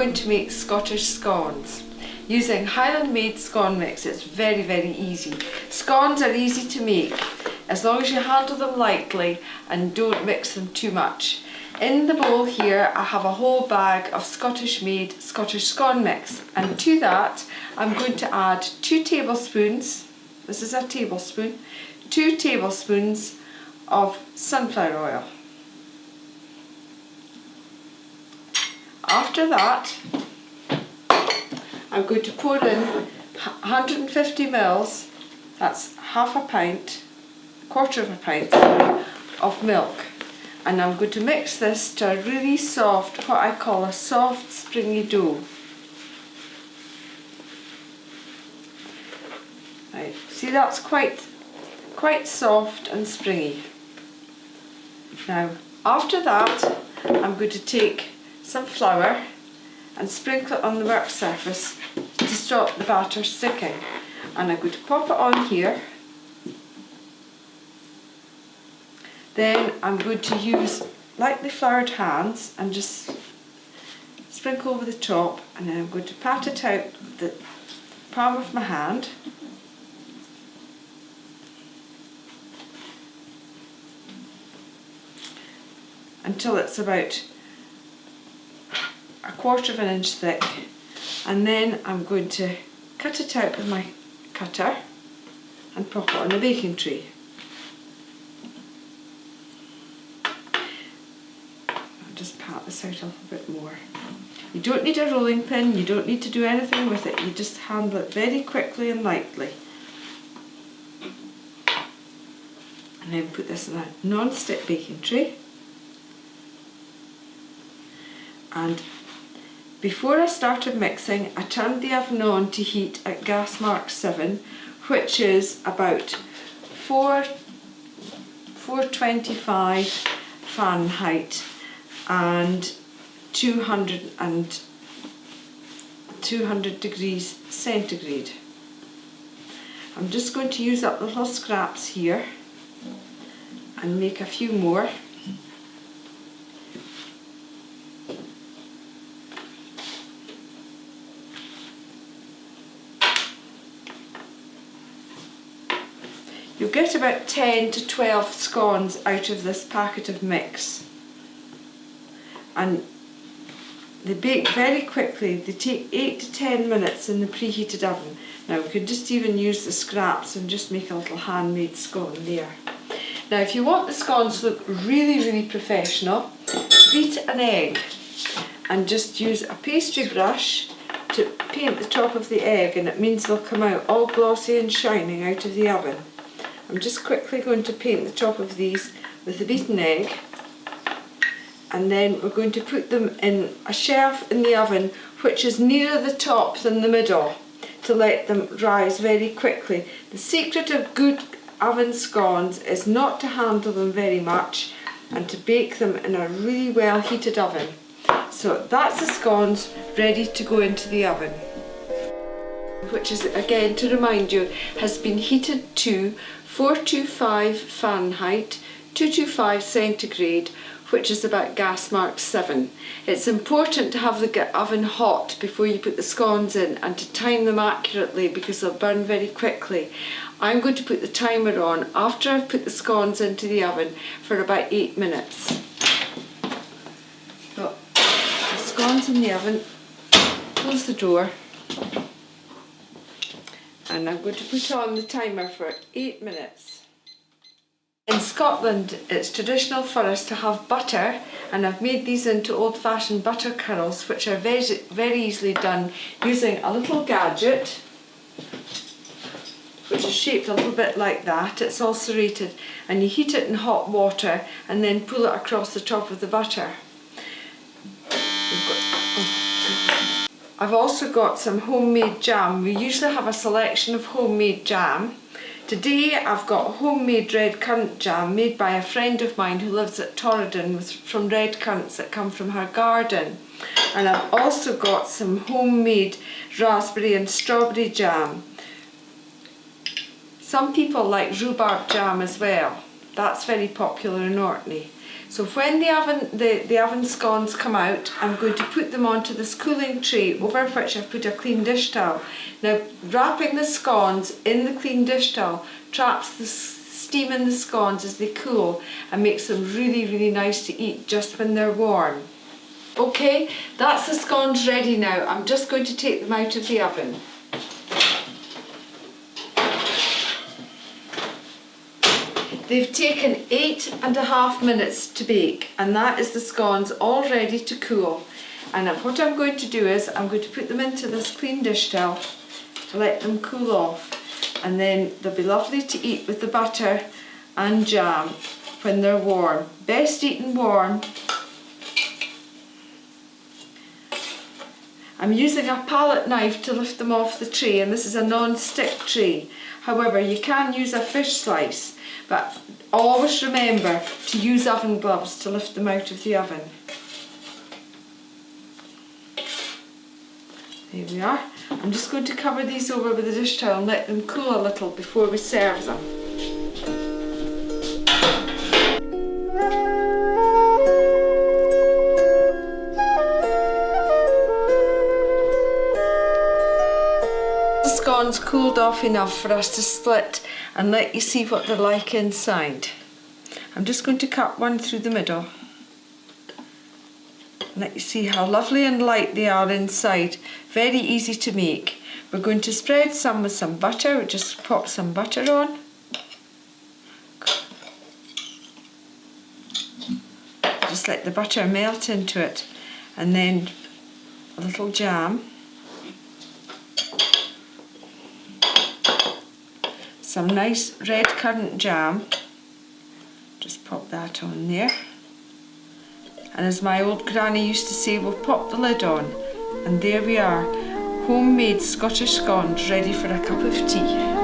going to make Scottish scones using Highland made scone mix. It's very, very easy. Scones are easy to make as long as you handle them lightly and don't mix them too much. In the bowl here I have a whole bag of Scottish made Scottish scone mix, and to that I'm going to add 2 tablespoons, this is a tablespoon, 2 tablespoons of sunflower oil. After that I'm going to pour in 150 ml, that's half a pint, quarter of a pint of milk, and I'm going to mix this to a really soft, what I call a soft springy dough. Right, see, that's quite soft and springy. Now after that I'm going to take some flour and sprinkle it on the work surface to stop the batter sticking, and I'm going to pop it on here. Then I'm going to use lightly floured hands and just sprinkle over the top, and then I'm going to pat it out with the palm of my hand. Until it's about a quarter of an inch thick, and then I'm going to cut it out with my cutter and pop it on a baking tray. I'll just pat this out a little bit more. You don't need a rolling pin, you don't need to do anything with it, you just handle it very quickly and lightly. And then put this in a non-stick baking tray. And before I started mixing, I turned the oven on to heat at gas mark 7, which is about 425 Fahrenheit and 200 degrees centigrade. I'm just going to use up the little scraps here and make a few more. You'll get about 10 to 12 scones out of this packet of mix, and they bake very quickly. They take 8 to 10 minutes in the preheated oven. Now we could just even use the scraps and just make a little handmade scone there. Now if you want the scones to look really, really professional, beat an egg and just use a pastry brush to paint the top of the egg, and it means they'll come out all glossy and shining out of the oven. I'm just quickly going to paint the top of these with the beaten egg, and then we're going to put them in a shelf in the oven which is nearer the top than the middle, to let them rise very quickly. The secret of good oven scones is not to handle them very much and to bake them in a really well heated oven. So that's the scones ready to go into the oven, which is, again to remind you, has been heated to 425 Fahrenheit, 225 centigrade, which is about gas mark 7. It's important to have the oven hot before you put the scones in and to time them accurately, because they'll burn very quickly. I'm going to put the timer on after I've put the scones into the oven for about 8 minutes. Got the scones in the oven, close the door, and I'm going to put on the timer for 8 minutes. In Scotland it's traditional for us to have butter, and I've made these into old-fashioned butter curls, which are very easily done using a little gadget which is shaped a little bit like that. It's all serrated, and you heat it in hot water and then pull it across the top of the butter. I've also got some homemade jam. We usually have a selection of homemade jam. Today I've got homemade red currant jam made by a friend of mine who lives at Torridon, from red currants that come from her garden. And I've also got some homemade raspberry and strawberry jam. Some people like rhubarb jam as well. That's very popular in Orkney. So when the oven scones come out, I'm going to put them onto this cooling tray over which I've put a clean dish towel. Now, wrapping the scones in the clean dish towel traps the steam in the scones as they cool and makes them really, really nice to eat just when they're warm. Okay, that's the scones ready now. I'm just going to take them out of the oven. They've taken 8.5 minutes to bake, and that is the scones all ready to cool. And what I'm going to do is I'm going to put them into this clean dish towel to let them cool off, and then they'll be lovely to eat with the butter and jam when they're warm. Best eaten warm. I'm using a palette knife to lift them off the tray, and this is a non-stick tray. However, you can use a fish slice, but always remember to use oven gloves to lift them out of the oven. There we are. I'm just going to cover these over with a dish towel and let them cool a little before we serve them. The scones cooled off enough for us to split and let you see what they're like inside. I'm just going to cut one through the middle. Let you see how lovely and light they are inside. Very easy to make. We're going to spread some with some butter. We'll just pop some butter on. Just let the butter melt into it, and then a little jam. Some nice red currant jam. Just pop that on there. And as my old granny used to say, we'll pop the lid on. And there we are, homemade Scottish scones ready for a cup of tea.